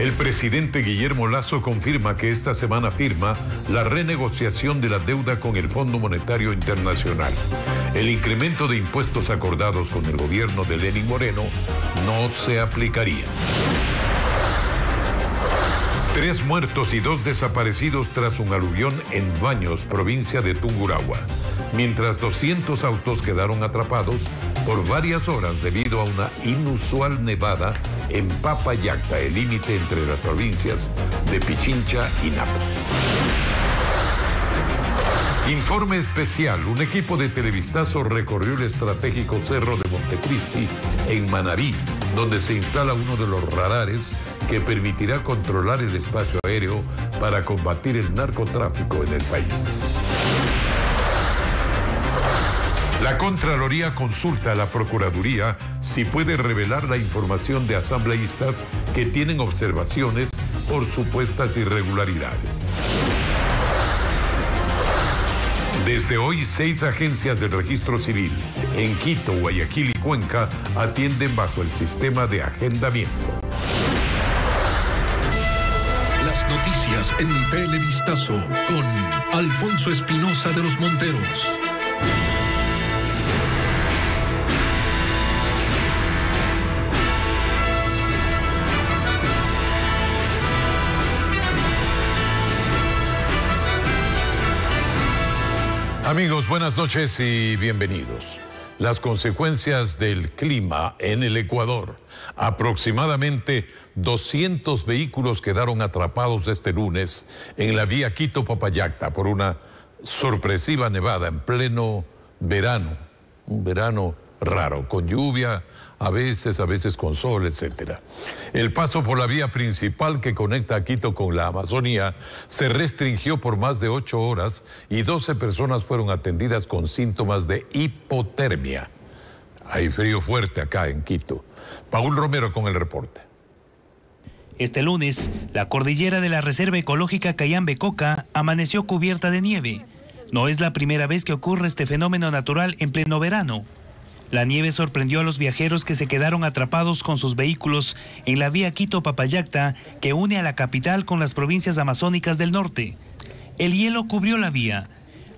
El presidente Guillermo Lasso confirma que esta semana firma la renegociación de la deuda con el Fondo Monetario Internacional. El incremento de impuestos acordados con el gobierno de Lenín Moreno no se aplicaría. 3 muertos y 2 desaparecidos tras un aluvión en Baños, provincia de Tungurahua, mientras 200 autos quedaron atrapados por varias horas debido a una inusual nevada en Papayacta, el límite entre las provincias de Pichincha y Napo. Informe especial. Un equipo de Televistazo recorrió el estratégico cerro de Montecristi en Manabí, donde se instala uno de los radares que permitirá controlar el espacio aéreo para combatir el narcotráfico en el país. La Contraloría consulta a la Procuraduría si puede revelar la información de asambleístas que tienen observaciones por supuestas irregularidades. Desde hoy, 6 agencias del registro civil en Quito, Guayaquil y Cuenca atienden bajo el sistema de agendamiento. Las noticias en Televistazo con Alfonso Espinosa de los Monteros. Amigos, buenas noches y bienvenidos. Las consecuencias del clima en el Ecuador. Aproximadamente 200 vehículos quedaron atrapados este lunes en la vía Quito-Papayacta por una sorpresiva nevada en pleno verano. Un verano raro, con lluvia, a veces con sol, etc. El paso por la vía principal que conecta a Quito con la Amazonía se restringió por más de 8 horas y 12 personas fueron atendidas con síntomas de hipotermia. Hay frío fuerte acá en Quito. Paul Romero con el reporte. Este lunes, la cordillera de la Reserva Ecológica Cayambe-Coca amaneció cubierta de nieve. No es la primera vez que ocurre este fenómeno natural en pleno verano. La nieve sorprendió a los viajeros que se quedaron atrapados con sus vehículos en la vía Quito-Papayacta que une a la capital con las provincias amazónicas del norte. El hielo cubrió la vía.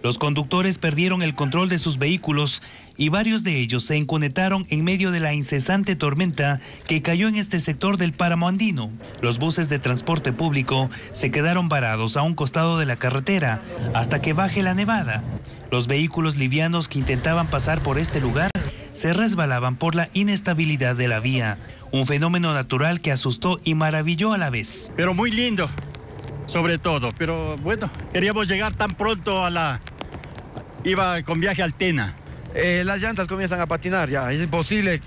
Los conductores perdieron el control de sus vehículos y varios de ellos se encunetaron en medio de la incesante tormenta que cayó en este sector del páramo andino. Los buses de transporte público se quedaron varados a un costado de la carretera hasta que baje la nevada. Los vehículos livianos que intentaban pasar por este lugar se resbalaban por la inestabilidad de la vía, un fenómeno natural que asustó y maravilló a la vez. Pero muy lindo, sobre todo, pero bueno, queríamos llegar tan pronto iba con viaje al Tena. Las llantas comienzan a patinar ya, es imposible,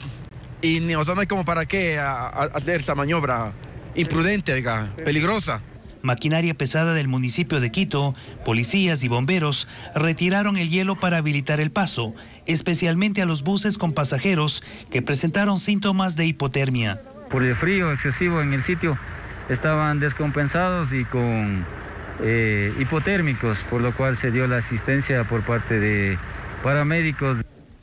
y no hay como para qué hacer esa maniobra imprudente, oiga, peligrosa. Maquinaria pesada del municipio de Quito, policías y bomberos retiraron el hielo para habilitar el paso, especialmente a los buses con pasajeros que presentaron síntomas de hipotermia. Por el frío excesivo en el sitio estaban descompensados y con hipotérmicos, por lo cual se dio la asistencia por parte de paramédicos.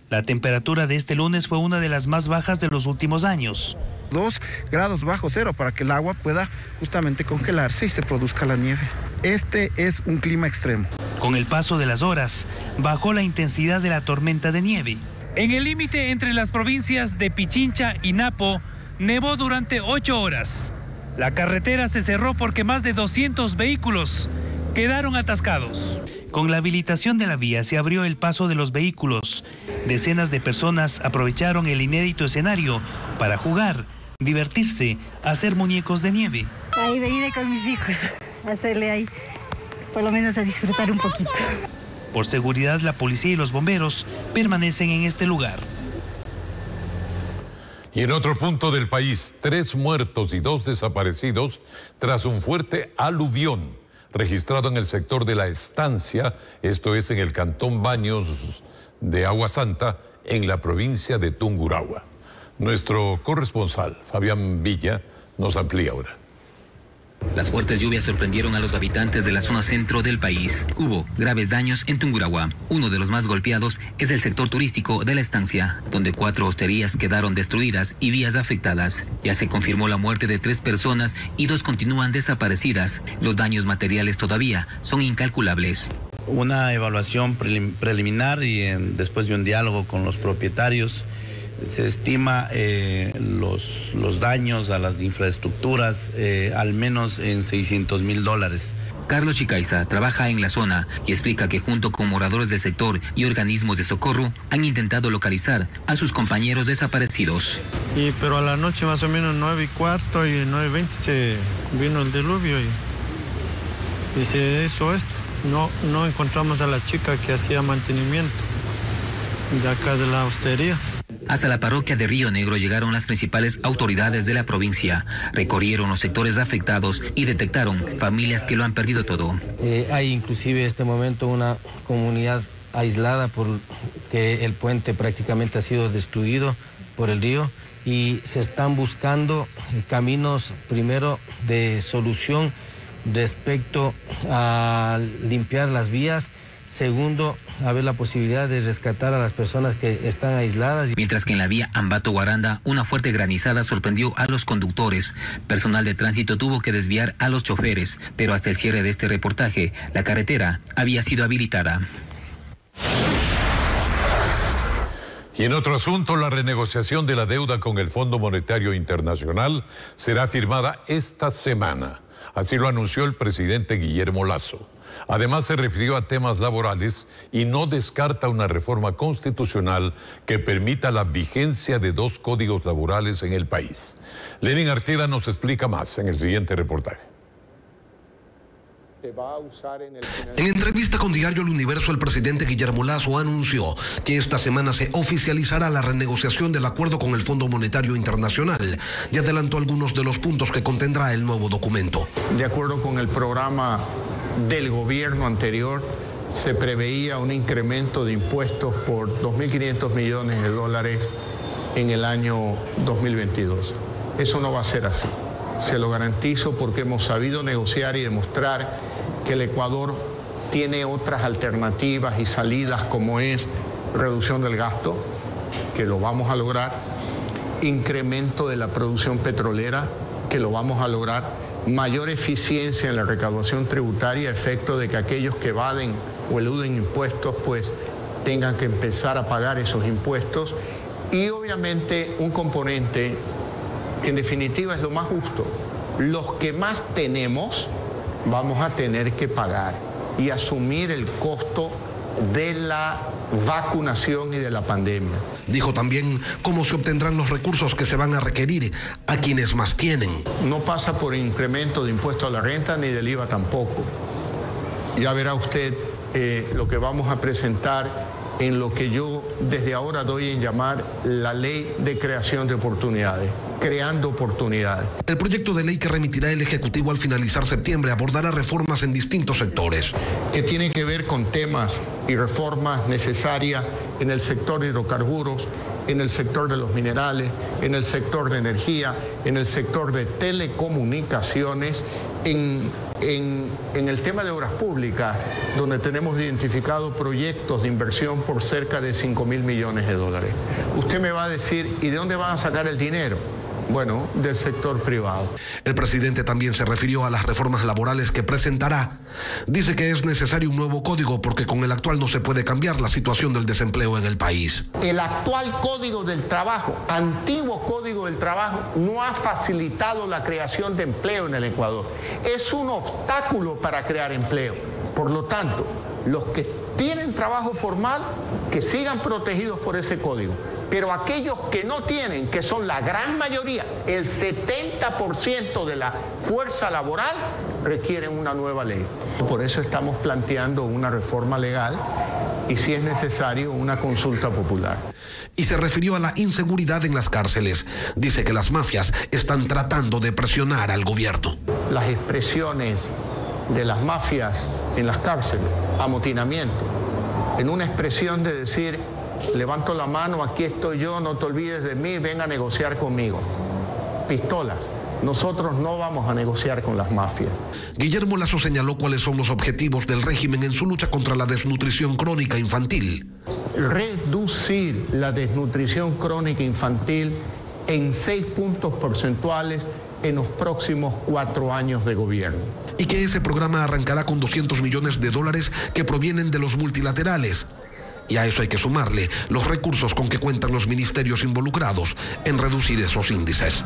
La temperatura de este lunes fue una de las más bajas de los últimos años. 2 grados bajo cero para que el agua pueda justamente congelarse y se produzca la nieve. Este es un clima extremo. Con el paso de las horas, bajó la intensidad de la tormenta de nieve. En el límite entre las provincias de Pichincha y Napo, nevó durante 8 horas. La carretera se cerró porque más de 200 vehículos quedaron atascados. Con la habilitación de la vía se abrió el paso de los vehículos. Decenas de personas aprovecharon el inédito escenario para jugar, divertirse, hacer muñecos de nieve. Ahí de con mis hijos, hacerle ahí, por lo menos a disfrutar un poquito. Por seguridad, la policía y los bomberos permanecen en este lugar. Y en otro punto del país, 3 muertos y 2 desaparecidos tras un fuerte aluvión registrado en el sector de La Estancia, esto es en el cantón Baños de Agua Santa, en la provincia de Tungurahua. Nuestro corresponsal, Fabián Villa, nos amplía ahora. Las fuertes lluvias sorprendieron a los habitantes de la zona centro del país. Hubo graves daños en Tungurahua. Uno de los más golpeados es el sector turístico de la estancia, donde 4 hosterías quedaron destruidas y vías afectadas. Ya se confirmó la muerte de 3 personas y 2 continúan desaparecidas. Los daños materiales todavía son incalculables. Una evaluación preliminar y después de un diálogo con los propietarios, se estima los daños a las infraestructuras al menos en $600,000. Carlos Chicaiza trabaja en la zona y explica que junto con moradores del sector y organismos de socorro han intentado localizar a sus compañeros desaparecidos. Pero a la noche más o menos 9:15 y 9:20 se vino el diluvio y se hizo esto. No encontramos a la chica que hacía mantenimiento de acá de la hostería. Hasta la parroquia de Río Negro llegaron las principales autoridades de la provincia. Recorrieron los sectores afectados y detectaron familias que lo han perdido todo. Hay inclusive en este momento una comunidad aislada porque el puente prácticamente ha sido destruido por el río y se están buscando caminos primero de solución respecto a limpiar las vías. Segundo, haber la posibilidad de rescatar a las personas que están aisladas. Mientras que en la vía Ambato-Guaranda, una fuerte granizada sorprendió a los conductores. Personal de tránsito tuvo que desviar a los choferes, pero hasta el cierre de este reportaje, la carretera había sido habilitada. Y en otro asunto, la renegociación de la deuda con el Fondo Monetario Internacional será firmada esta semana. Así lo anunció el presidente Guillermo Lasso. Además, se refirió a temas laborales y no descarta una reforma constitucional que permita la vigencia de 2 códigos laborales en el país. Lenin Artida nos explica más en el siguiente reportaje. En entrevista con Diario El Universo, el presidente Guillermo Lasso anunció que esta semana se oficializará la renegociación del acuerdo con el Fondo Monetario Internacional y adelantó algunos de los puntos que contendrá el nuevo documento. De acuerdo con el programa del gobierno anterior, se preveía un incremento de impuestos por $2.500 millones en el año 2022. Eso no va a ser así. Se lo garantizo porque hemos sabido negociar y demostrar que el Ecuador tiene otras alternativas y salidas, como es reducción del gasto, que lo vamos a lograr, incremento de la producción petrolera, que lo vamos a lograr, mayor eficiencia en la recaudación tributaria, efecto de que aquellos que evaden o eluden impuestos pues tengan que empezar a pagar esos impuestos, y obviamente un componente que en definitiva es lo más justo. Los que más tenemos vamos a tener que pagar y asumir el costo de la vacunación y de la pandemia. Dijo también cómo se obtendrán los recursos que se van a requerir a quienes más tienen. No pasa por incremento de impuesto a la renta ni del IVA tampoco. Ya verá usted lo que vamos a presentar en lo que yo desde ahora doy en llamar la ley de creación de oportunidades, creando oportunidades. El proyecto de ley que remitirá el Ejecutivo al finalizar septiembre abordará reformas en distintos sectores. Que tiene que ver con temas y reformas necesarias en el sector de hidrocarburos, en el sector de los minerales, en el sector de energía, en el sector de telecomunicaciones, en el tema de obras públicas, donde tenemos identificado proyectos de inversión por cerca de $5.000 millones. Usted me va a decir, ¿y de dónde van a sacar el dinero? Bueno, del sector privado. El presidente también se refirió a las reformas laborales que presentará. Dice que es necesario un nuevo código porque con el actual no se puede cambiar la situación del desempleo en el país. El actual Código del Trabajo, antiguo Código del Trabajo, no ha facilitado la creación de empleo en el Ecuador. Es un obstáculo para crear empleo. Por lo tanto, los que tienen trabajo formal, que sigan protegidos por ese código. Pero aquellos que no tienen, que son la gran mayoría, el 70% de la fuerza laboral, requieren una nueva ley. Por eso estamos planteando una reforma legal y, si es necesario, una consulta popular. Y se refirió a la inseguridad en las cárceles. Dice que las mafias están tratando de presionar al gobierno. Las expresiones de las mafias en las cárceles, amotinamiento, en una expresión de decir: levanto la mano, aquí estoy yo, no te olvides de mí, ven a negociar conmigo. Pistolas. Nosotros no vamos a negociar con las mafias. Guillermo Lasso señaló cuáles son los objetivos del régimen en su lucha contra la desnutrición crónica infantil. Reducir la desnutrición crónica infantil en 6 puntos porcentuales en los próximos 4 años de gobierno. Y que ese programa arrancará con $200 millones que provienen de los multilaterales. Y a eso hay que sumarle los recursos con que cuentan los ministerios involucrados en reducir esos índices.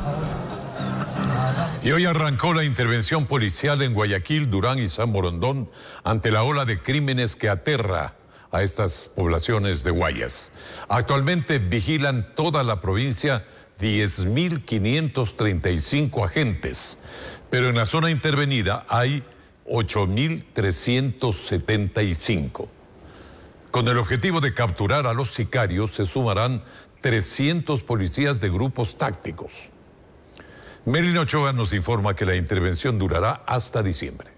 Y hoy arrancó la intervención policial en Guayaquil, Durán y San Borondón ante la ola de crímenes que aterra a estas poblaciones de Guayas. Actualmente vigilan toda la provincia 10.535 agentes, pero en la zona intervenida hay 8.375. Con el objetivo de capturar a los sicarios se sumarán 300 policías de grupos tácticos. Merlin Ochoa nos informa que la intervención durará hasta diciembre.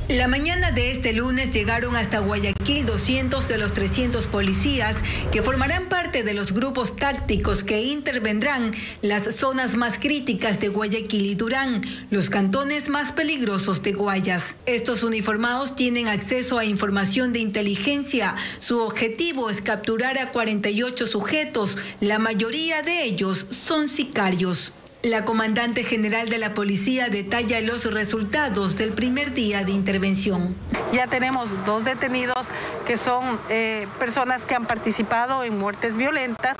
La mañana de este lunes llegaron hasta Guayaquil 200 de los 300 policías que formarán parte de los grupos tácticos que intervendrán las zonas más críticas de Guayaquil y Durán, los cantones más peligrosos de Guayas. Estos uniformados tienen acceso a información de inteligencia. Su objetivo es capturar a 48 sujetos, la mayoría de ellos son sicarios. La comandante general de la policía detalla los resultados del primer día de intervención. Ya tenemos 2 detenidos que son personas que han participado en muertes violentas.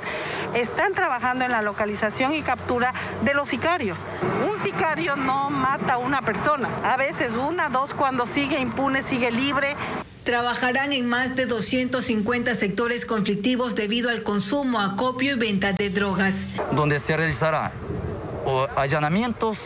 Están trabajando en la localización y captura de los sicarios. Un sicario no mata a una persona, a veces 1, 2, cuando sigue impune, sigue libre. Trabajarán en más de 250 sectores conflictivos debido al consumo, acopio y venta de drogas. Donde se realizará allanamientos,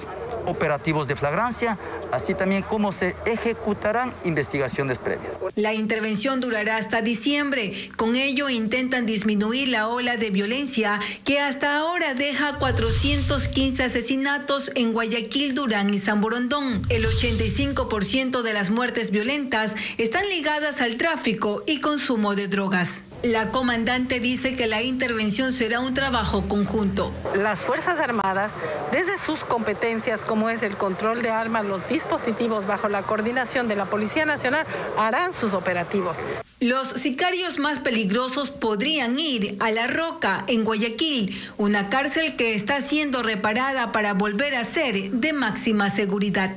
operativos de flagrancia, así también como se ejecutarán investigaciones previas. La intervención durará hasta diciembre. Con ello intentan disminuir la ola de violencia que hasta ahora deja 415 asesinatos en Guayaquil, Durán y San Borondón. El 85% de las muertes violentas están ligadas al tráfico y consumo de drogas. La comandante dice que la intervención será un trabajo conjunto. Las Fuerzas Armadas, desde sus competencias como es el control de armas, los dispositivos bajo la coordinación de la Policía Nacional, harán sus operativos. Los sicarios más peligrosos podrían ir a La Roca, en Guayaquil, una cárcel que está siendo reparada para volver a ser de máxima seguridad.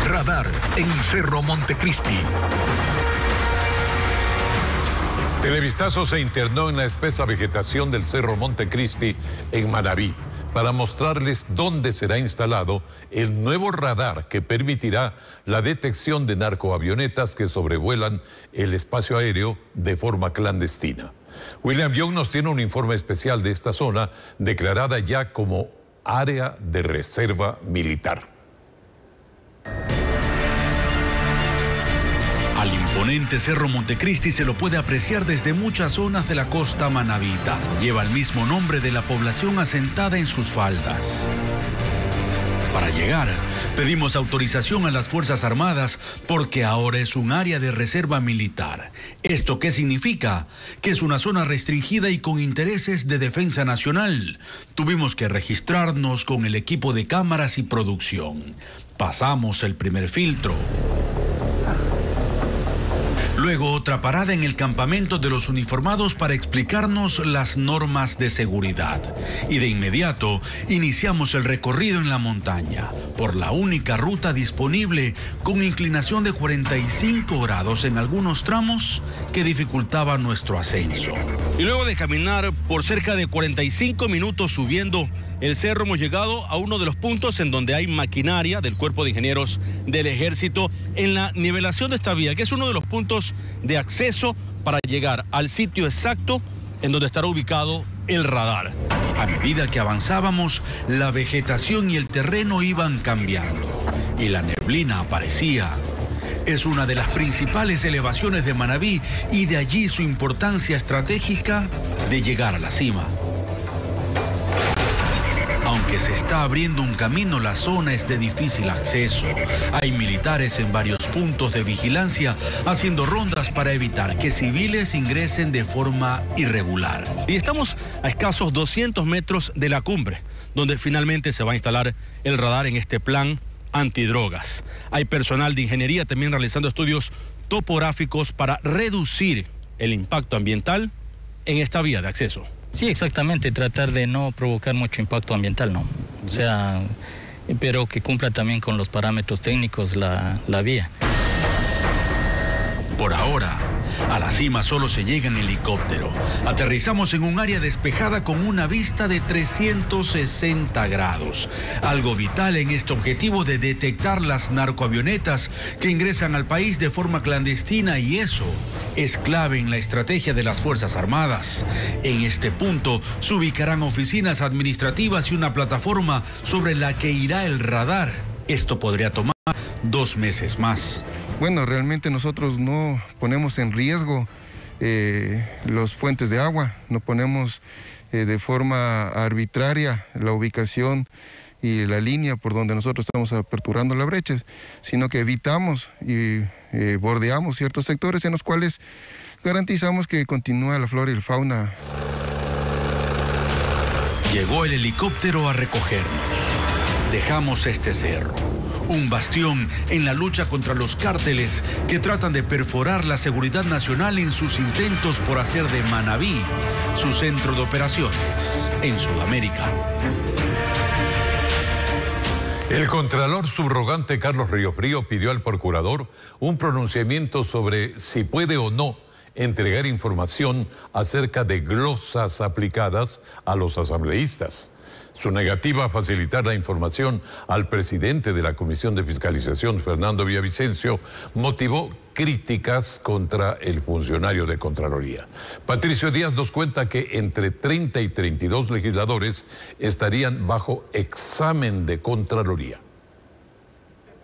Radar en Cerro Montecristi. Televistazo se internó en la espesa vegetación del Cerro Montecristi en Manabí para mostrarles dónde será instalado el nuevo radar que permitirá la detección de narcoavionetas que sobrevuelan el espacio aéreo de forma clandestina. William Young nos tiene un informe especial de esta zona declarada ya como área de reserva militar. Al imponente Cerro Montecristi se lo puede apreciar desde muchas zonas de la costa manabita. Lleva el mismo nombre de la población asentada en sus faldas. Para llegar, pedimos autorización a las Fuerzas Armadas porque ahora es un área de reserva militar. ¿Esto qué significa? Que es una zona restringida y con intereses de defensa nacional. Tuvimos que registrarnos con el equipo de cámaras y producción. Pasamos el primer filtro. Luego otra parada en el campamento de los uniformados para explicarnos las normas de seguridad. Y de inmediato iniciamos el recorrido en la montaña, por la única ruta disponible con inclinación de 45 grados en algunos tramos que dificultaba nuestro ascenso. Y luego de caminar por cerca de 45 minutos subiendo el cerro, hemos llegado a uno de los puntos en donde hay maquinaria del Cuerpo de Ingenieros del Ejército en la nivelación de esta vía, que es uno de los puntos de acceso para llegar al sitio exacto en donde estará ubicado el radar. A medida que avanzábamos, la vegetación y el terreno iban cambiando y la neblina aparecía. Es una de las principales elevaciones de Manabí y de allí su importancia estratégica de llegar a la cima. Aunque Aunque se está abriendo un camino, la zona es de difícil acceso. Hay militares en varios puntos de vigilancia haciendo rondas para evitar que civiles ingresen de forma irregular. Y estamos a escasos 200 metros de la cumbre, donde finalmente se va a instalar el radar en este plan antidrogas. Hay personal de ingeniería también realizando estudios topográficos para reducir el impacto ambiental en esta vía de acceso. Sí, exactamente, tratar de no provocar mucho impacto ambiental, ¿no? O sea, pero que cumpla también con los parámetros técnicos la vía. Por ahora, a la cima solo se llega en helicóptero. Aterrizamos en un área despejada con una vista de 360 grados. Algo vital en este objetivo de detectar las narcoavionetas que ingresan al país de forma clandestina, y eso es clave en la estrategia de las Fuerzas Armadas. En este punto se ubicarán oficinas administrativas y una plataforma sobre la que irá el radar. Esto podría tomar 2 meses más. Bueno, realmente nosotros no ponemos en riesgo las fuentes de agua, no ponemos de forma arbitraria la ubicación y la línea por donde nosotros estamos aperturando las brechas, sino que evitamos y bordeamos ciertos sectores en los cuales garantizamos que continúa la flora y la fauna. Llegó el helicóptero a recogernos. Dejamos este cerro, un bastión en la lucha contra los cárteles que tratan de perforar la seguridad nacional en sus intentos por hacer de Manabí su centro de operaciones en Sudamérica. El contralor subrogante Carlos Riofrío pidió al procurador un pronunciamiento sobre si puede o no entregar información acerca de glosas aplicadas a los asambleístas. Su negativa a facilitar la información al presidente de la Comisión de Fiscalización, Fernando Villavicencio, motivó críticas contra el funcionario de Contraloría. Patricio Díaz nos cuenta que entre 30 y 32 legisladores estarían bajo examen de Contraloría.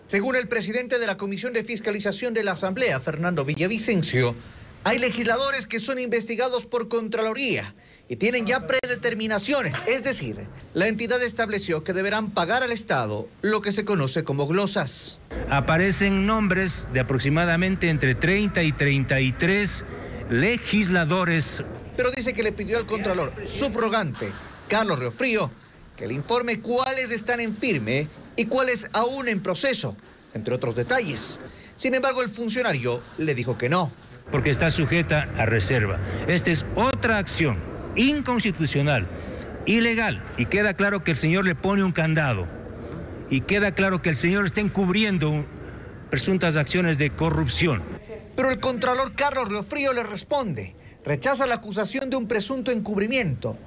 Según el presidente de la Comisión de Fiscalización de la Asamblea, Fernando Villavicencio, hay legisladores que son investigados por Contraloría y tienen ya predeterminaciones, es decir, la entidad estableció que deberán pagar al Estado lo que se conoce como glosas. Aparecen nombres de aproximadamente entre 30 y 33 legisladores. Pero dice que le pidió al Contralor subrogante, Carlos Riofrío, que le informe cuáles están en firme y cuáles aún en proceso, entre otros detalles. Sin embargo, el funcionario le dijo que no. Porque está sujeta a reserva. Esta es otra acción inconstitucional, ilegal, y queda claro que el señor le pone un candado, y queda claro que el señor está encubriendo presuntas acciones de corrupción. Pero el contralor Carlos Riofrío le responde, rechaza la acusación de un presunto encubrimiento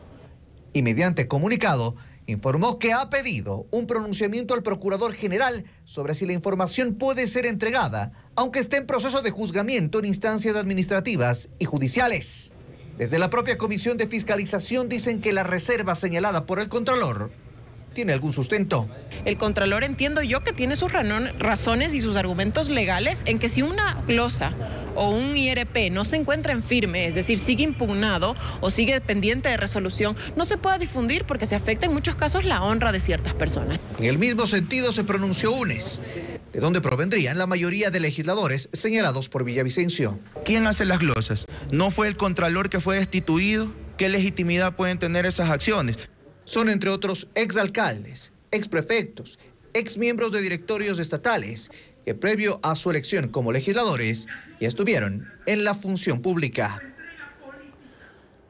y mediante comunicado informó que ha pedido un pronunciamiento al Procurador General sobre si la información puede ser entregada, aunque esté en proceso de juzgamiento en instancias administrativas y judiciales. Desde la propia Comisión de Fiscalización dicen que la reserva señalada por el Contralor tiene algún sustento. El Contralor, entiendo yo, que tiene sus razones y sus argumentos legales en que si una glosa o un IRP no se encuentra en firme, es decir, sigue impugnado o sigue pendiente de resolución, no se pueda difundir porque se afecta en muchos casos la honra de ciertas personas. En el mismo sentido se pronunció UNES, de donde provendrían la mayoría de legisladores señalados por Villavicencio. ¿Quién hace las glosas? ¿No fue el Contralor que fue destituido? ¿Qué legitimidad pueden tener esas acciones? Son, entre otros, exalcaldes, exprefectos, exmiembros de directorios estatales, que previo a su elección como legisladores ya estuvieron en la función pública.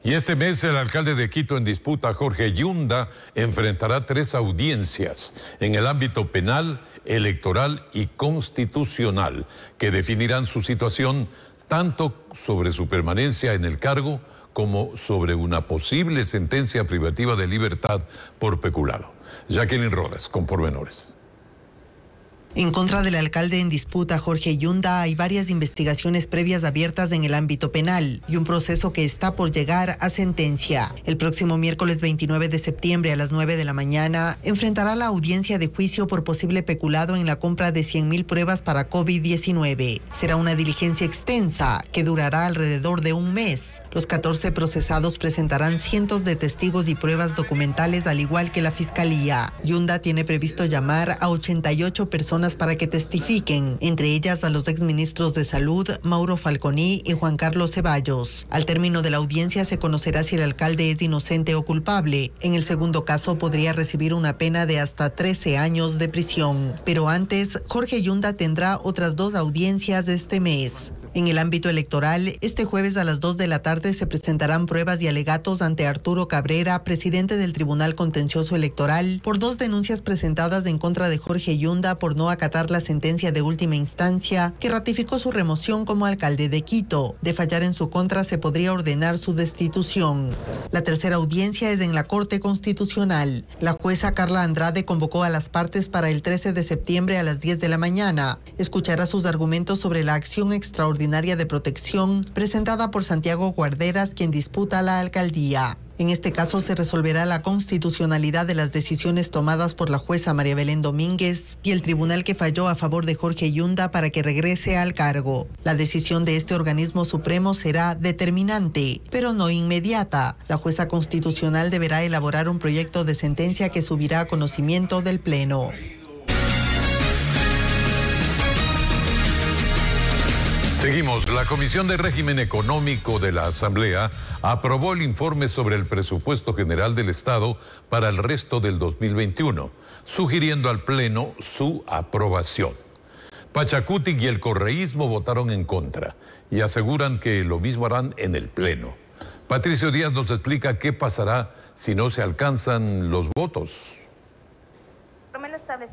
Y este mes el alcalde de Quito en disputa, Jorge Yunda, enfrentará 3 audiencias en el ámbito penal, electoral y constitucional, que definirán su situación tanto sobre su permanencia en el cargo como sobre una posible sentencia privativa de libertad por peculado. Jacqueline Rodas, con pormenores. En contra del alcalde en disputa, Jorge Yunda, hay varias investigaciones previas abiertas en el ámbito penal y un proceso que está por llegar a sentencia. El próximo miércoles 29 de septiembre a las 9 de la mañana enfrentará la audiencia de juicio por posible peculado en la compra de 100.000 pruebas para COVID-19. Será una diligencia extensa que durará alrededor de un mes. Los 14 procesados presentarán cientos de testigos y pruebas documentales, al igual que la Fiscalía. Yunda tiene previsto llamar a 88 personas para que testifiquen, entre ellas a los exministros de Salud, Mauro Falconi y Juan Carlos Ceballos. Al término de la audiencia se conocerá si el alcalde es inocente o culpable. En el segundo caso podría recibir una pena de hasta 13 años de prisión. Pero antes, Jorge Yunda tendrá otras 2 audiencias este mes. En el ámbito electoral, este jueves a las 2 de la tarde se presentarán pruebas y alegatos ante Arturo Cabrera, presidente del Tribunal Contencioso Electoral, por 2 denuncias presentadas en contra de Jorge Yunda por no acatar la sentencia de última instancia que ratificó su remoción como alcalde de Quito. De fallar en su contra, se podría ordenar su destitución. La tercera audiencia es en la Corte Constitucional. La jueza Carla Andrade convocó a las partes para el 13 de septiembre a las 10 de la mañana. Escuchará sus argumentos sobre la acción extraordinaria de protección presentada por Santiago Guarderas, quien disputa la alcaldía. En este caso se resolverá la constitucionalidad de las decisiones tomadas por la jueza María Belén Domínguez y el tribunal que falló a favor de Jorge Yunda para que regrese al cargo. La decisión de este organismo supremo será determinante, pero no inmediata. La jueza constitucional deberá elaborar un proyecto de sentencia que subirá a conocimiento del Pleno. Seguimos. La Comisión de Régimen Económico de la Asamblea aprobó el informe sobre el presupuesto general del Estado para el resto del 2021, sugiriendo al Pleno su aprobación. Pachacutic y el correísmo votaron en contra y aseguran que lo mismo harán en el Pleno. Patricio Díaz nos explica qué pasará si no se alcanzan los votos.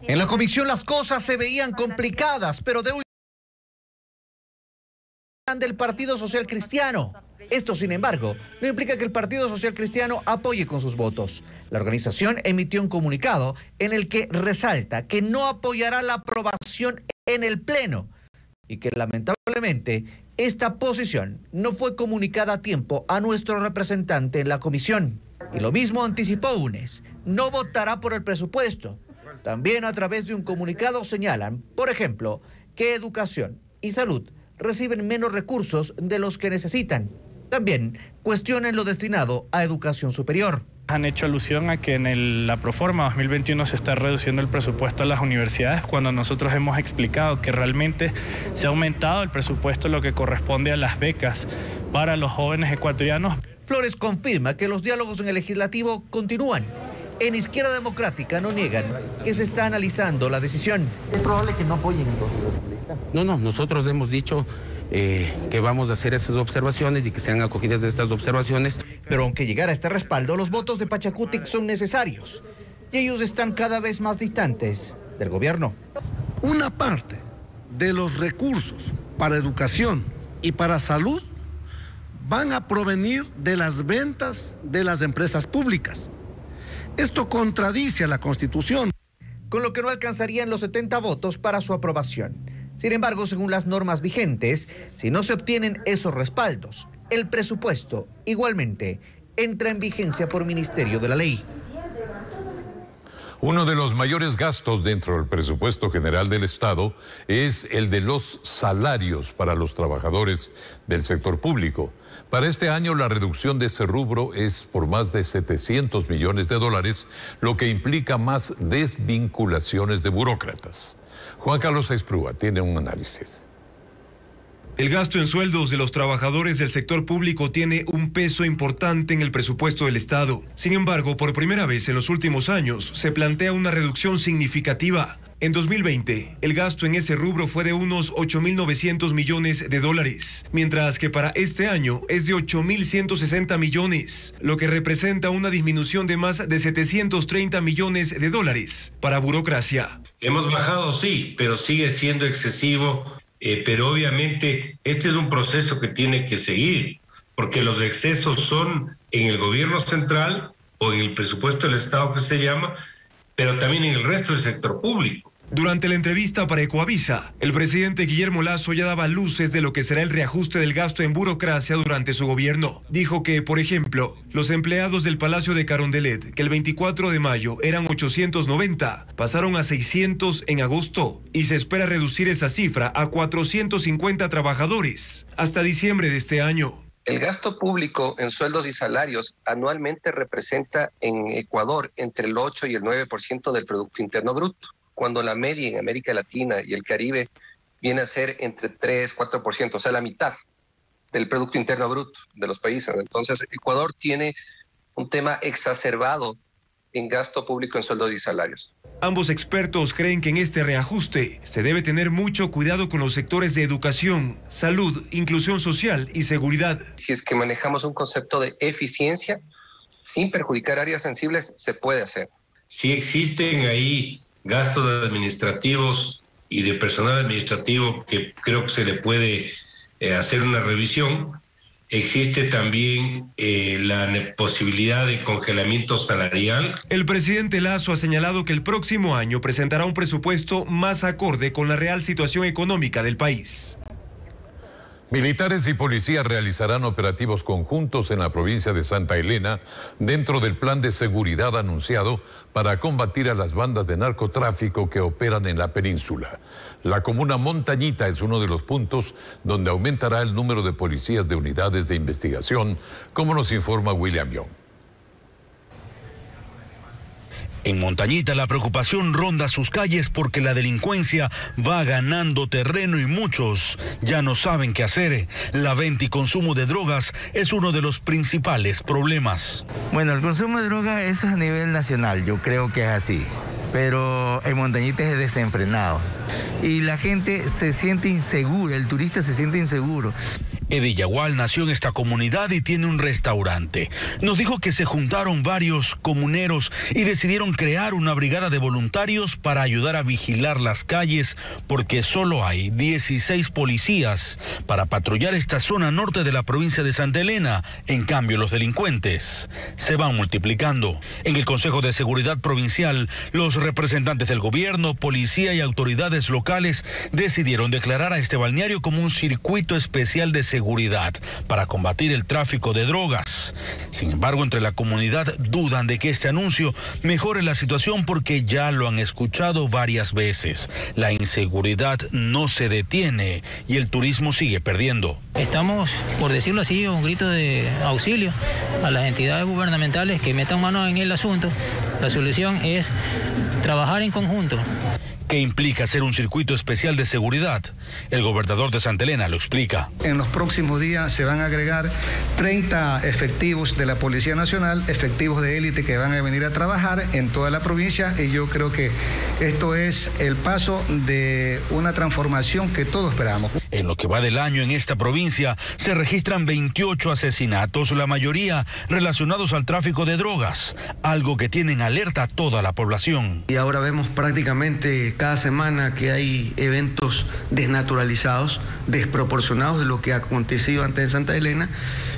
En la comisión las cosas se veían complicadas, pero de del Partido Social Cristiano. Esto, sin embargo, no implica que el Partido Social Cristiano apoye con sus votos. La organización emitió un comunicado en el que resalta que no apoyará la aprobación en el Pleno y que lamentablemente esta posición no fue comunicada a tiempo a nuestro representante en la comisión. Y lo mismo anticipó UNES, no votará por el presupuesto. También a través de un comunicado señalan, por ejemplo, que educación y salud reciben menos recursos de los que necesitan. También cuestionan lo destinado a educación superior. Han hecho alusión a que en la Proforma 2021 se está reduciendo el presupuesto a las universidades, cuando nosotros hemos explicado que realmente se ha aumentado el presupuesto, lo que corresponde a las becas para los jóvenes ecuatorianos. Flores confirma que los diálogos en el legislativo continúan. En Izquierda Democrática no niegan que se está analizando la decisión. ¿Es probable que no apoyen entonces los socialistas? No, nosotros hemos dicho que vamos a hacer esas observaciones y que sean acogidas de estas observaciones. Pero aunque llegara este respaldo, los votos de Pachacutic son necesarios y ellos están cada vez más distantes del gobierno. Una parte de los recursos para educación y para salud van a provenir de las ventas de las empresas públicas. Esto contradice a la Constitución. Con lo que no alcanzarían los 70 votos para su aprobación. Sin embargo, según las normas vigentes, si no se obtienen esos respaldos, el presupuesto igualmente entra en vigencia por Ministerio de la Ley. Uno de los mayores gastos dentro del presupuesto general del Estado es el de los salarios para los trabajadores del sector público. Para este año la reducción de ese rubro es por más de $700 millones, lo que implica más desvinculaciones de burócratas. Juan Carlos Esprúa tiene un análisis. El gasto en sueldos de los trabajadores del sector público tiene un peso importante en el presupuesto del Estado. Sin embargo, por primera vez en los últimos años se plantea una reducción significativa. En 2020, el gasto en ese rubro fue de unos $8.900 millones, mientras que para este año es de $8.160 millones, lo que representa una disminución de más de $730 millones para burocracia. Hemos bajado, sí, pero sigue siendo excesivo, pero obviamente este es un proceso que tiene que seguir, porque los excesos son en el gobierno central o en el presupuesto del Estado que se llama, pero también en el resto del sector público. Durante la entrevista para Ecoavisa, el presidente Guillermo Lasso ya daba luces de lo que será el reajuste del gasto en burocracia durante su gobierno. Dijo que, por ejemplo, los empleados del Palacio de Carondelet, que el 24 de mayo eran 890, pasaron a 600 en agosto y se espera reducir esa cifra a 450 trabajadores hasta diciembre de este año. El gasto público en sueldos y salarios anualmente representa en Ecuador entre el 8 y el 9% del Producto Interno Bruto, cuando la media en América Latina y el Caribe viene a ser entre 3 y 4%, o sea, la mitad del Producto Interno Bruto de los países. Entonces, Ecuador tiene un tema exacerbado en gasto público en sueldos y salarios. Ambos expertos creen que en este reajuste se debe tener mucho cuidado con los sectores de educación, salud, inclusión social y seguridad. Si es que manejamos un concepto de eficiencia, sin perjudicar áreas sensibles, se puede hacer. Si existen ahí gastos administrativos y de personal administrativo que creo que se le puede hacer una revisión. Existe también la posibilidad de congelamiento salarial. El presidente Lasso ha señalado que el próximo año presentará un presupuesto más acorde con la real situación económica del país. Militares y policías realizarán operativos conjuntos en la provincia de Santa Elena dentro del plan de seguridad anunciado para combatir a las bandas de narcotráfico que operan en la península. La comuna Montañita es uno de los puntos donde aumentará el número de policías de unidades de investigación, como nos informa William Young. En Montañita la preocupación ronda sus calles porque la delincuencia va ganando terreno y muchos ya no saben qué hacer. La venta y consumo de drogas es uno de los principales problemas. Bueno, el consumo de drogas eso es a nivel nacional, yo creo que es así. Pero en Montañita es desenfrenado. Y la gente se siente insegura, el turista se siente inseguro. Eddie Yagual nació en esta comunidad y tiene un restaurante. Nos dijo que se juntaron varios comuneros y decidieron crear una brigada de voluntarios para ayudar a vigilar las calles porque solo hay 16 policías para patrullar esta zona norte de la provincia de Santa Elena. En cambio, los delincuentes se van multiplicando. En el Consejo de Seguridad Provincial, los representantes del gobierno, policía y autoridades locales decidieron declarar a este balneario como un circuito especial de seguridad para combatir el tráfico de drogas. Sin embargo, entre la comunidad dudan de que este anuncio mejore la situación porque ya lo han escuchado varias veces. La inseguridad no se detiene y el turismo sigue perdiendo. Estamos, por decirlo así, a un grito de auxilio a las entidades gubernamentales que metan mano en el asunto. La solución es trabajar en conjunto. ¿Qué implica hacer un circuito especial de seguridad? El gobernador de Santa Elena lo explica. En los próximos días se van a agregar 30 efectivos de la Policía Nacional, efectivos de élite que van a venir a trabajar en toda la provincia y yo creo que esto es el paso de una transformación que todos esperamos. En lo que va del año en esta provincia se registran 28 asesinatos, la mayoría relacionados al tráfico de drogas, algo que tiene en alerta a toda la población. Y ahora vemos prácticamente cada semana que hay eventos desnaturalizados, desproporcionados de lo que ha acontecido antes en Santa Elena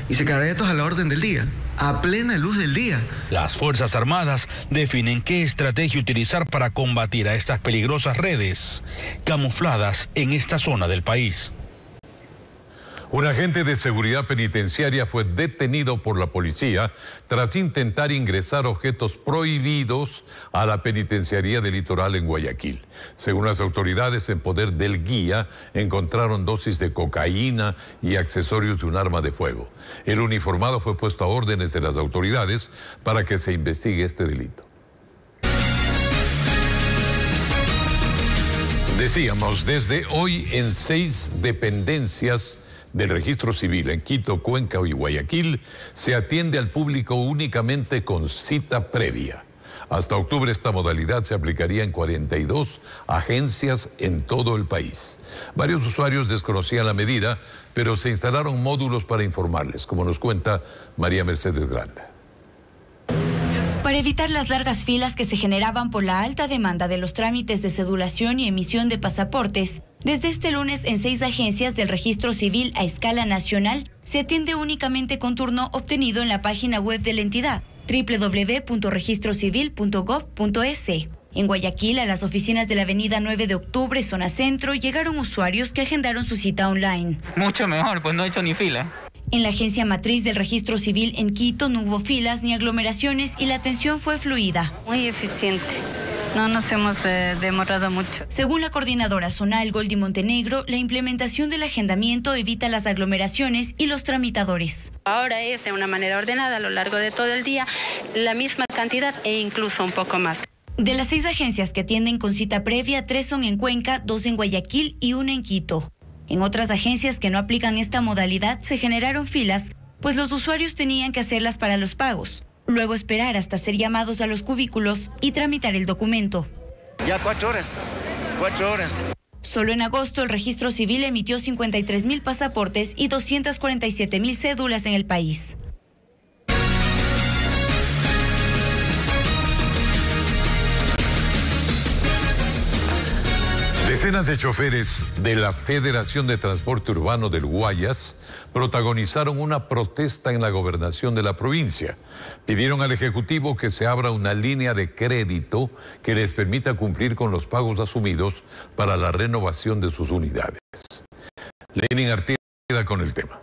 y se quedará esto a la orden del día, a plena luz del día. Las Fuerzas Armadas definen qué estrategia utilizar para combatir a estas peligrosas redes camufladas en esta zona del país. Un agente de seguridad penitenciaria fue detenido por la policía tras intentar ingresar objetos prohibidos a la penitenciaría del Litoral en Guayaquil. Según las autoridades, en poder del guía encontraron dosis de cocaína y accesorios de un arma de fuego. El uniformado fue puesto a órdenes de las autoridades para que se investigue este delito. Decíamos, desde hoy en 6 dependencias del Registro Civil en Quito, Cuenca y Guayaquil se atiende al público únicamente con cita previa. Hasta octubre esta modalidad se aplicaría en 42 agencias en todo el país. Varios usuarios desconocían la medida, pero se instalaron módulos para informarles, como nos cuenta María Mercedes Granda. Para evitar las largas filas que se generaban por la alta demanda de los trámites de cedulación y emisión de pasaportes, desde este lunes en 6 agencias del Registro Civil a escala nacional se atiende únicamente con turno obtenido en la página web de la entidad, www.registrocivil.gov.es. En Guayaquil, a las oficinas de la avenida 9 de octubre, zona centro, llegaron usuarios que agendaron su cita online. Mucho mejor, pues no he hecho ni fila. En la agencia matriz del registro civil en Quito no hubo filas ni aglomeraciones y la atención fue fluida. Muy eficiente. No nos hemos demorado mucho. Según la coordinadora zonal Goldi Montenegro, la implementación del agendamiento evita las aglomeraciones y los tramitadores. Ahora es de una manera ordenada a lo largo de todo el día, la misma cantidad e incluso un poco más. De las 6 agencias que atienden con cita previa, 3 son en Cuenca, 2 en Guayaquil y 1 en Quito. En otras agencias que no aplican esta modalidad se generaron filas, pues los usuarios tenían que hacerlas para los pagos, luego esperar hasta ser llamados a los cubículos y tramitar el documento. Ya 4 horas. Solo en agosto el registro civil emitió 53.000 pasaportes y 247.000 cédulas en el país. Decenas de choferes de la Federación de Transporte Urbano del Guayas protagonizaron una protesta en la gobernación de la provincia. Pidieron al Ejecutivo que se abra una línea de crédito que les permita cumplir con los pagos asumidos para la renovación de sus unidades. Lenin Artieda con el tema.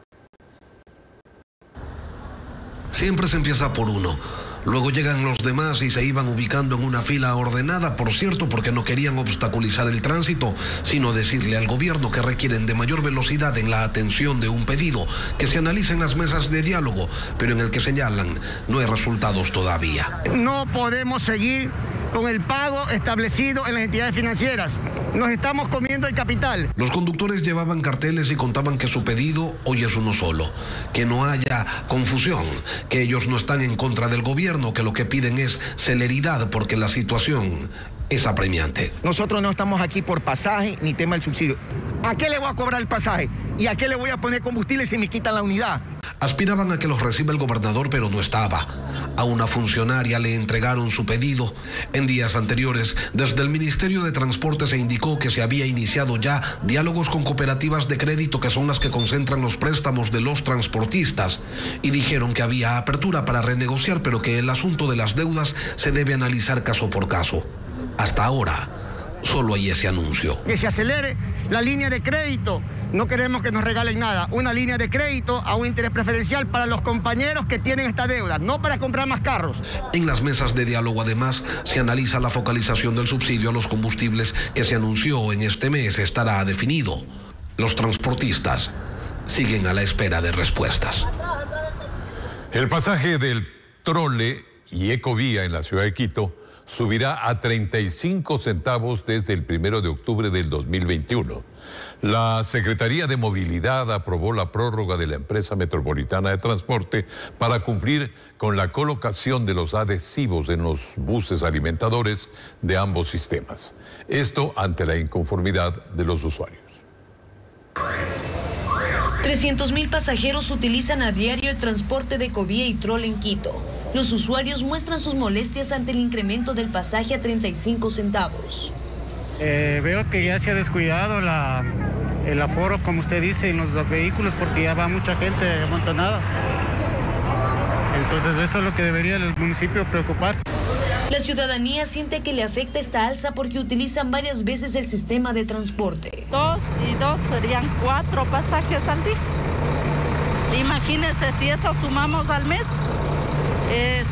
Siempre se empieza por uno. Luego llegan los demás y se iban ubicando en una fila ordenada, por cierto, porque no querían obstaculizar el tránsito, sino decirle al gobierno que requieren de mayor velocidad en la atención de un pedido, que se analice en las mesas de diálogo, pero en el que señalan no hay resultados todavía. No podemos seguir con el pago establecido en las entidades financieras. Nos estamos comiendo el capital. Los conductores llevaban carteles y contaban que su pedido hoy es uno solo, que no haya confusión, que ellos no están en contra del gobierno, que lo que piden es celeridad porque la situación es apremiante. Nosotros no estamos aquí por pasaje ni tema del subsidio. ¿A qué le voy a cobrar el pasaje? ¿Y a qué le voy a poner combustible si me quitan la unidad? Aspiraban a que los reciba el gobernador, pero no estaba. A una funcionaria le entregaron su pedido. En días anteriores, desde el Ministerio de Transporte se indicó que se había iniciado ya diálogos con cooperativas de crédito, que son las que concentran los préstamos de los transportistas, y dijeron que había apertura para renegociar, pero que el asunto de las deudas se debe analizar caso por caso. Hasta ahora, solo hay ese anuncio. Que se acelere la línea de crédito. No queremos que nos regalen nada. Una línea de crédito a un interés preferencial para los compañeros que tienen esta deuda, no para comprar más carros. En las mesas de diálogo, además, se analiza la focalización del subsidio a los combustibles que se anunció en este mes. Estará definido. Los transportistas siguen a la espera de respuestas. El pasaje del trole y Ecovía en la ciudad de Quito subirá a 35 centavos desde el 1 de octubre del 2021. La Secretaría de Movilidad aprobó la prórroga de la empresa metropolitana de transporte para cumplir con la colocación de los adhesivos en los buses alimentadores de ambos sistemas. Esto ante la inconformidad de los usuarios. 300.000 pasajeros utilizan a diario el transporte de Ecovía y Trol en Quito. Los usuarios muestran sus molestias ante el incremento del pasaje a 35 centavos. Veo que ya se ha descuidado el aforo, como usted dice, en los vehículos, porque ya va mucha gente amontonada. Entonces eso es lo que debería el municipio preocuparse. La ciudadanía siente que le afecta esta alza porque utilizan varias veces el sistema de transporte. 2 y 2 serían 4 pasajes al día. Imagínense si eso sumamos al mes.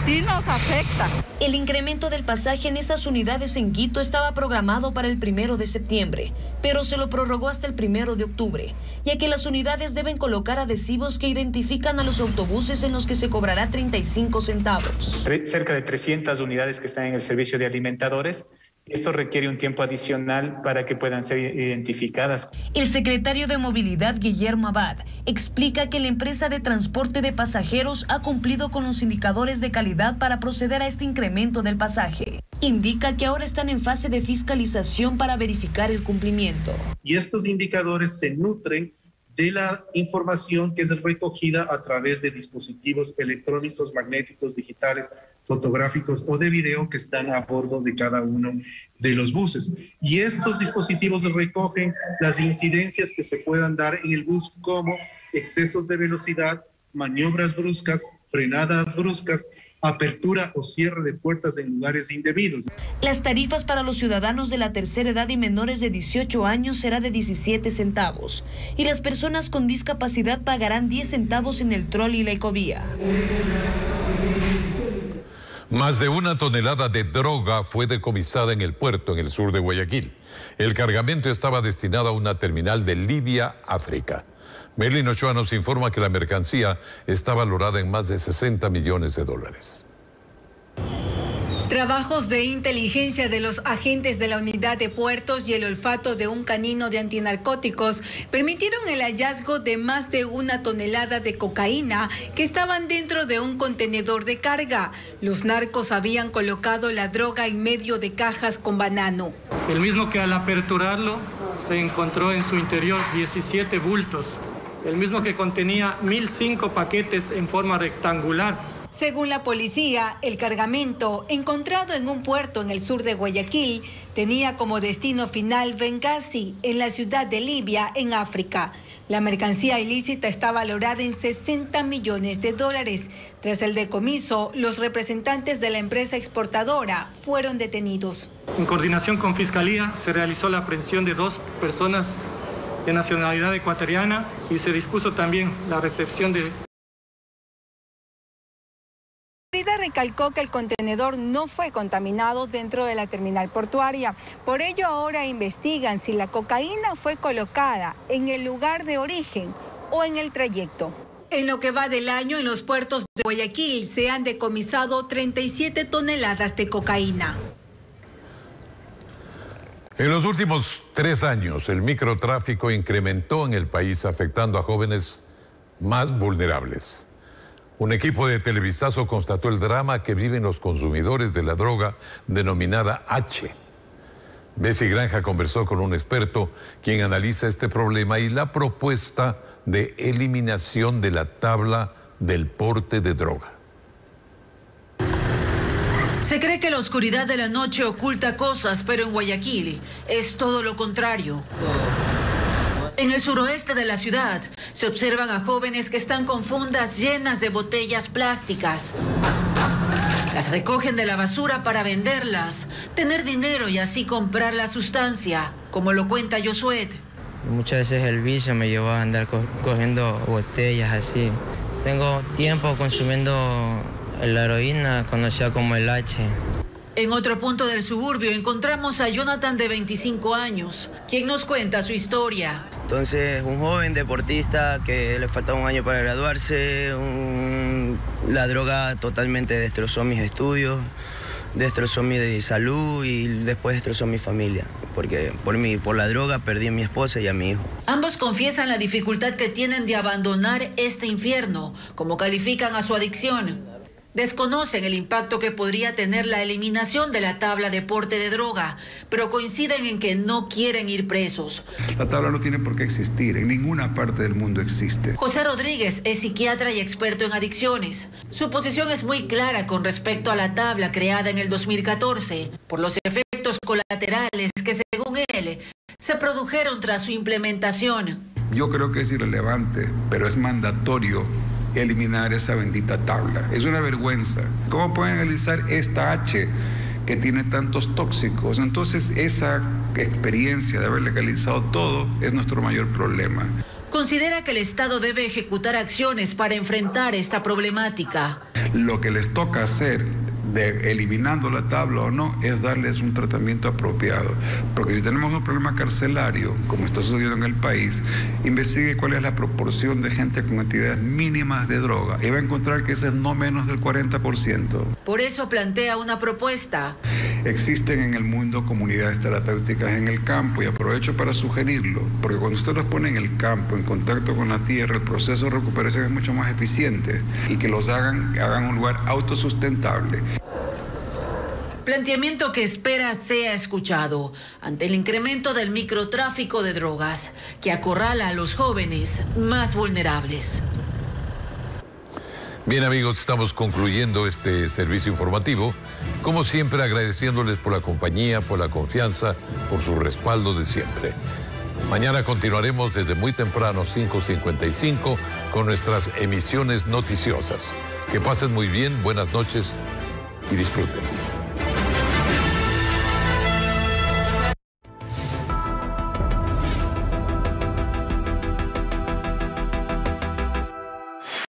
Sí nos afecta. El incremento del pasaje en esas unidades en Quito estaba programado para el 1 de septiembre, pero se lo prorrogó hasta el 1 de octubre, ya que las unidades deben colocar adhesivos que identifican a los autobuses en los que se cobrará 35 centavos. Cerca de 300 unidades que están en el servicio de alimentadores. Esto requiere un tiempo adicional para que puedan ser identificadas. El secretario de Movilidad, Guillermo Abad, explica que la empresa de transporte de pasajeros ha cumplido con los indicadores de calidad para proceder a este incremento del pasaje. Indica que ahora están en fase de fiscalización para verificar el cumplimiento. Y estos indicadores se nutren de la información que es recogida a través de dispositivos electrónicos, magnéticos, digitales, fotográficos o de video que están a bordo de cada uno de los buses. Y estos dispositivos recogen las incidencias que se puedan dar en el bus, como excesos de velocidad, maniobras bruscas, frenadas bruscas, apertura o cierre de puertas en lugares indebidos. Las tarifas para los ciudadanos de la tercera edad y menores de 18 años será de 17 centavos y las personas con discapacidad pagarán 10 centavos en el trolley y la ecovía. Más de 1 tonelada de droga fue decomisada en el puerto en el sur de Guayaquil. El cargamento estaba destinado a una terminal de Libia, África. Merlin Ochoa nos informa que la mercancía está valorada en más de 60 millones de dólares. Trabajos de inteligencia de los agentes de la unidad de puertos y el olfato de un canino de antinarcóticos permitieron el hallazgo de más de 1 tonelada de cocaína que estaban dentro de un contenedor de carga. Los narcos habían colocado la droga en medio de cajas con banano. El mismo que al aperturarlo se encontró en su interior 17 bultos. El mismo que contenía 1.005 paquetes en forma rectangular. Según la policía, el cargamento, encontrado en un puerto en el sur de Guayaquil, tenía como destino final Benghazi, en la ciudad de Libia, en África. La mercancía ilícita está valorada en 60 millones de dólares. Tras el decomiso, los representantes de la empresa exportadora fueron detenidos. En coordinación con Fiscalía, se realizó la aprehensión de 2 personas de nacionalidad ecuatoriana y se dispuso también la recepción de... La autoridad recalcó que el contenedor no fue contaminado dentro de la terminal portuaria. Por ello ahora investigan si la cocaína fue colocada en el lugar de origen o en el trayecto. En lo que va del año, en los puertos de Guayaquil se han decomisado 37 toneladas de cocaína. En los últimos 3 años, el microtráfico incrementó en el país, afectando a jóvenes más vulnerables. Un equipo de Televistazo constató el drama que viven los consumidores de la droga denominada H. Bessie Granja conversó con un experto quien analiza este problema y la propuesta de eliminación de la tabla del porte de droga. Se cree que la oscuridad de la noche oculta cosas, pero en Guayaquil es todo lo contrario. En el suroeste de la ciudad se observan a jóvenes que están con fundas llenas de botellas plásticas. Las recogen de la basura para venderlas, tener dinero y así comprar la sustancia, como lo cuenta Josué. Muchas veces el vicio me llevó a andar cogiendo botellas así. Tengo tiempo consumiendo la heroína, conocida como el H. En otro punto del suburbio encontramos a Jonathan, de 25 años, quien nos cuenta su historia. Entonces, un joven deportista que le faltaba 1 año para graduarse, la droga totalmente destrozó mis estudios, destrozó mi salud y después destrozó mi familia, porque por la droga perdí a mi esposa y a mi hijo. Ambos confiesan la dificultad que tienen de abandonar este infierno, como califican a su adicción. Desconocen el impacto que podría tener la eliminación de la tabla de porte de droga, pero coinciden en que no quieren ir presos. La tabla no tiene por qué existir, en ninguna parte del mundo existe. José Rodríguez es psiquiatra y experto en adicciones. Su posición es muy clara con respecto a la tabla creada en el 2014, por los efectos colaterales que, según él, se produjeron tras su implementación. Yo creo que es irrelevante, pero es mandatorio eliminar esa bendita tabla. Es una vergüenza. ¿Cómo pueden analizar esta H que tiene tantos tóxicos? Entonces, esa experiencia de haber legalizado todo es nuestro mayor problema. Considera que el Estado debe ejecutar acciones para enfrentar esta problemática. Lo que les toca hacer, de eliminando la tabla o no, es darles un tratamiento apropiado. Porque si tenemos un problema carcelario, como está sucediendo en el país, investigue cuál es la proporción de gente con cantidades mínimas de droga y va a encontrar que ese es no menos del 40%. Por eso plantea una propuesta. Existen en el mundo comunidades terapéuticas en el campo y aprovecho para sugerirlo, porque cuando usted los pone en el campo, en contacto con la tierra, el proceso de recuperación es mucho más eficiente y que los hagan un lugar autosustentable. Planteamiento que espera sea escuchado ante el incremento del microtráfico de drogas que acorrala a los jóvenes más vulnerables. Bien, amigos, estamos concluyendo este servicio informativo. Como siempre, agradeciéndoles por la compañía, por la confianza, por su respaldo de siempre. Mañana continuaremos desde muy temprano, 5:55, con nuestras emisiones noticiosas. Que pasen muy bien, buenas noches y disfruten.